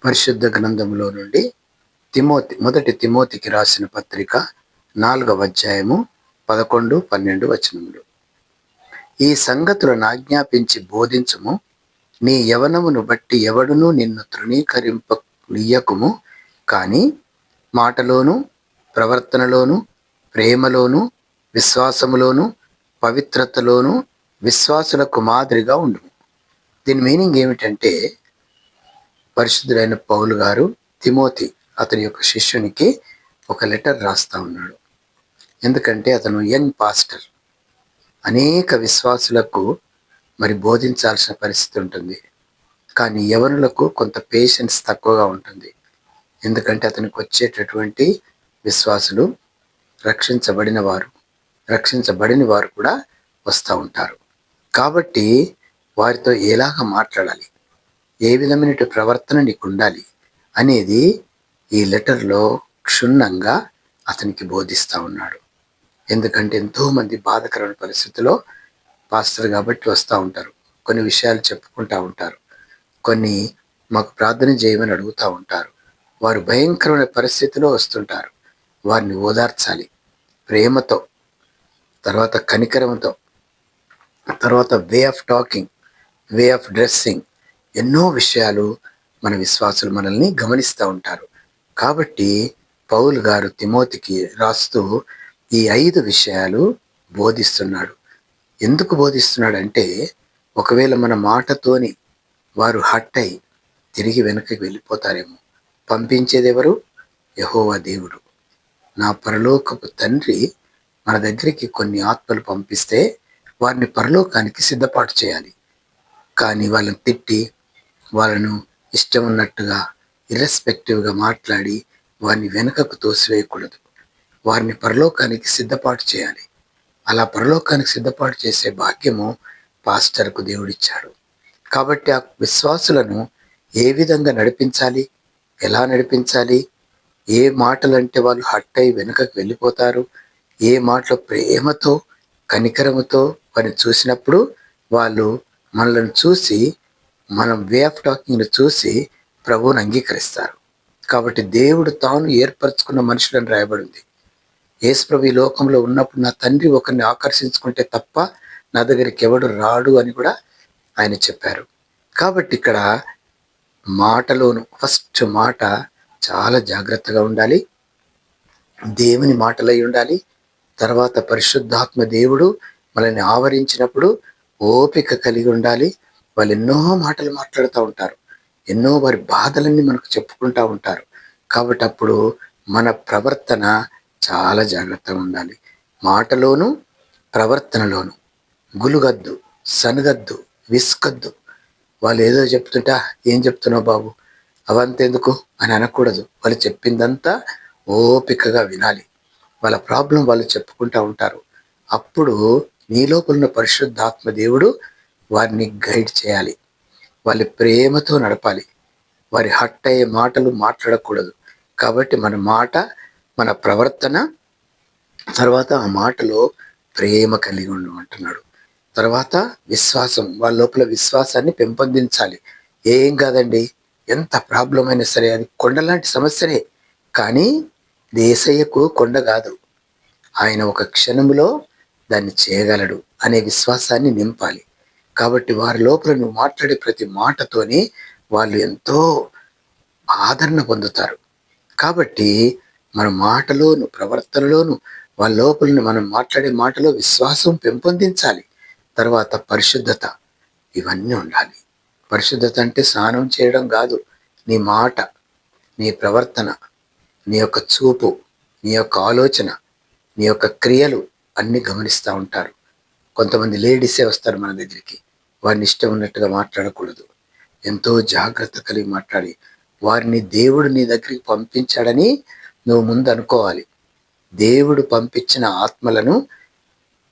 పరిశుద్ధ గ్రంథములో నుండి మొదటి తిమోతికి రాసిన పత్రిక 4వ అధ్యాయము 11, 12 వచనములు. ఈ సంగతులను ఆజ్ఞాపించి బోధించుము. నీ యవనమును బట్టి ఎవడునూ నిన్ను తృణీకరింపనీయకుము. కానీ మాటలోను, ప్రవర్తనలోను, ప్రేమలోను, విశ్వాసములోను, పవిత్రతలోను విశ్వాసులకు మాదిరిగా ఉండుము. దీని మీనింగ్ ఏమిటంటే, పరిశుద్ధుడైన పౌలు గారు తిమోతి అతని యొక్క శిష్యునికి ఒక లెటర్ రాస్తా ఉన్నాడు. ఎందుకంటే అతను యంగ్ పాస్టర్, అనేక విశ్వాసులకు బోధించాల్సిన పరిస్థితి ఉంటుంది. కానీ యవనులకు కొంత పేషెన్స్ తక్కువగా ఉంటుంది. ఎందుకంటే అతనికి వచ్చేటటువంటి విశ్వాసులు రక్షించబడిన వారు కూడా వస్తూ ఉంటారు. కాబట్టి వారితో ఎలాగ మాట్లాడాలి, ఏ విధమైన ప్రవర్తన నీకు ఉండాలి అనేది ఈ లెటర్లో క్షుణ్ణంగా అతనికి బోధిస్తూ ఉన్నాడు. ఎందుకంటే ఎంతోమంది బాధకరమైన పరిస్థితిలో పాస్టర్ కాబట్టి వస్తూ ఉంటారు. కొన్ని విషయాలు చెప్పుకుంటూ ఉంటారు, కొన్ని మాకు ప్రార్థన చేయమని అడుగుతూ ఉంటారు. వారు భయంకరమైన పరిస్థితిలో వస్తుంటారు. వారిని ఓదార్చాలి ప్రేమతో, తర్వాత కనికరంతో, తర్వాత way of talking, way of dressing, ఎన్నో విషయాలు మన విశ్వాసులు మనల్ని గమనిస్తూ ఉంటారు. కాబట్టి పౌలు గారు తిమోతికి రాస్తూ ఈ 5 విషయాలు బోధిస్తున్నాడు. ఎందుకు బోధిస్తున్నాడంటే, ఒకవేళ మన మాటతోని వారు హట్ అయి తిరిగి వెనక్కి వెళ్ళిపోతారేమో. పంపించేది ఎవరు? యెహోవా దేవుడు. నా పరలోకపు తండ్రి మన దగ్గరికి కొన్ని ఆత్మలు పంపిస్తే వారిని పరలోకానికి సిద్ధపాటు చేయాలి. కానీ వాళ్ళని తిట్టి, వాళ్ళను ఇష్టం ఉన్నట్టుగా ఇర్రెస్పెక్టివ్గా మాట్లాడి వారిని వెనుకకు తోసివేయకూడదు. వారిని పరలోకానికి సిద్ధపాటు చేయాలి. అలా పరలోకానికి సిద్ధపాటు చేసే భాగ్యము పాస్టర్కు దేవుడిచ్చాడు. కాబట్టి ఆ విశ్వాసులను ఏ విధంగా నడిపించాలి, ఎలా నడిపించాలి, ఏ మాటలంటే వాళ్ళు హట్ అయి వెనుకకు వెళ్ళిపోతారు, ఏ మాటలు ప్రేమతో కనికరముతో వారిని చూసినప్పుడు వాళ్ళు మనల్ని చూసి, మనం వే ఆఫ్ టాకింగ్ని చూసి ప్రభువుని అంగీకరిస్తారు. కాబట్టి దేవుడు తాను ఏర్పరచుకున్న మనుషులను రాయబడింది. యేసుప్రభు ఈ లోకంలో ఉన్నప్పుడు నా తండ్రి ఒకరిని ఆకర్షించుకుంటే తప్ప నా దగ్గరికి ఎవడు రాడు అని కూడా ఆయన చెప్పారు. కాబట్టి ఇక్కడ మాటలోను ఫస్ట్ మాట చాలా జాగ్రత్తగా ఉండాలి, దేవుని మాటలై ఉండాలి. తర్వాత పరిశుద్ధాత్మ దేవుడు మనల్ని ఆవరించినప్పుడు ఓపిక కలిగి ఉండాలి. వాళ్ళు ఎన్నో మాటలు మాట్లాడుతూ ఉంటారు, ఎన్నో వారి బాధలన్నీ మనకు చెప్పుకుంటూ ఉంటారు. కాబట్టి అప్పుడు మన ప్రవర్తన చాలా జాగ్రత్తగా ఉండాలి. మాటలోను ప్రవర్తనలోను గులుగద్దు, సనగద్దు, విసుకద్దు. వాళ్ళు ఏదో చెప్తుంటా, ఏం చెప్తున్నావు బాబు, అవంతెందుకు అని అనకూడదు. వాళ్ళు చెప్పిందంతా ఓపికగా వినాలి. వాళ్ళ ప్రాబ్లం వాళ్ళు చెప్పుకుంటూ ఉంటారు. అప్పుడు నీ లోపల ఉన్న పరిశుద్ధాత్మ దేవుడు వారిని గైడ్ చేయాలి. వాళ్ళ ప్రేమతో నడపాలి. వారి హట్ అయ్యే మాటలు మాట్లాడకూడదు. కాబట్టి మన మాట, మన ప్రవర్తన, తర్వాత ఆ మాటలో ప్రేమ కలిగి అంటున్నాడు. తర్వాత విశ్వాసం, వాళ్ళ లోపల విశ్వాసాన్ని పెంపొందించాలి. ఏం కాదండి, ఎంత ప్రాబ్లం అయినా సరే, అది కొండలాంటి సమస్యనే. కానీ యేసయ్యకు కొండ కాదు, ఆయన ఒక క్షణములో దాన్ని చేయగలడు అనే విశ్వాసాన్ని నింపాలి. కాబట్టి వారి లోపల నువ్వు మాట్లాడే ప్రతి మాటతోని వాళ్ళు ఎంతో ఆదరణ పొందుతారు. కాబట్టి మన మాటలోను ప్రవర్తనలోను వాళ్ళ లోపల మనం మాట్లాడే మాటలో విశ్వాసం పెంపొందించాలి. తర్వాత పరిశుద్ధత, ఇవన్నీ ఉండాలి. పరిశుద్ధత అంటే స్నానం చేయడం కాదు. నీ మాట, నీ ప్రవర్తన, నీ యొక్క చూపు, నీ యొక్క ఆలోచన, నీ యొక్క క్రియలు అన్నీ గమనిస్తూ ఉంటారు. కొంతమంది లేడీసే వస్తారు మన దగ్గరికి. వారిని ఇష్టం ఉన్నట్టుగా మాట్లాడకూడదు. ఎంతో జాగ్రత్త కలిగి మాట్లాడి వారిని దేవుడు నీ దగ్గరికి పంపించాడని నువ్వు ముందు అనుకోవాలి. దేవుడు పంపించిన ఆత్మలను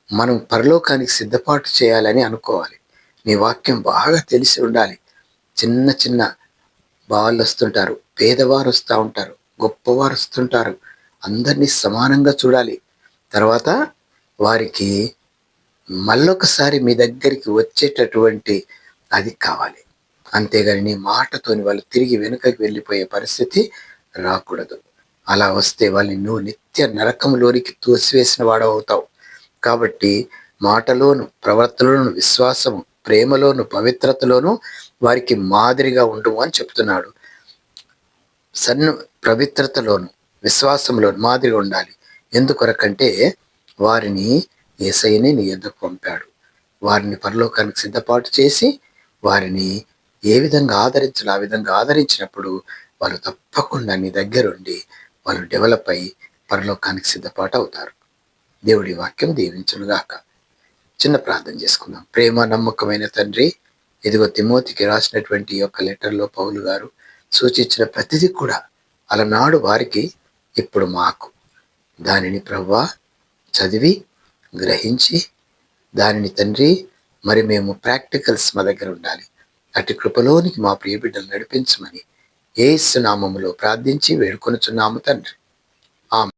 మనం పరలోకానికి సిద్ధపాటు చేయాలని అనుకోవాలి. నీ వాక్యం బాగా తెలిసి ఉండాలి. చిన్న చిన్న వాళ్ళు వస్తుంటారు, పేదవారు వస్తూ ఉంటారు, గొప్పవారు వస్తుంటారు. అందరినీ సమానంగా చూడాలి. తర్వాత వారికి మళ్ళొకసారి మీ దగ్గరికి వచ్చేటటువంటి అది కావాలి. అంతేగాని నీ మాటతోని వాళ్ళు తిరిగి వెనుకకి వెళ్ళిపోయే పరిస్థితి రాకూడదు. అలా వస్తే వాళ్ళని నువ్వు నిత్య నరకంలోనికి తోసివేసిన వాడవుతావు. కాబట్టి మాటలోను, ప్రవర్తనలోను, విశ్వాసము, ప్రేమలోను, పవిత్రతలోను వారికి మాదిరిగా ఉండుము అని చెప్తున్నాడు. పవిత్రతలోను, విశ్వాసంలోను మాదిరిగా ఉండాలి. ఎందుకొరకంటే వారిని యేసయ్యనే నీ యొద్దకు పంపాడు. వారిని పరలోకానికి సిద్ధపాటు చేసి వారిని ఏ విధంగా ఆదరించాలో ఆ విధంగా ఆదరించినప్పుడు వాళ్ళు తప్పకుండా నీ దగ్గరుండి వాళ్ళు డెవలప్ అయ్యి పరలోకానికి సిద్ధపాటు అవుతారు. దేవుడి వాక్యం దీవించునుగాక. చిన్న ప్రార్థన చేసుకుందాం. ప్రేమ నమ్మకమైన తండ్రి, ఇదిగో తిమోతికి రాసినటువంటి ఈ యొక్క లెటర్లో పౌలు గారు సూచించిన ప్రతిదీ కూడా అలనాడు వారికి, ఇప్పుడు మాకు దానిని ప్రభువా చదివి గ్రహించి దానిని తండ్రి మరి మేము ప్రాక్టికల్స్ మా దగ్గర ఉండాలి. అటు కృపలోనికి మా ప్రియ బిడ్డలు నడిపించమని యేసు నామములో ప్రార్థించి వేడుకొనుచున్నాము తండ్రి. ఆమేన్.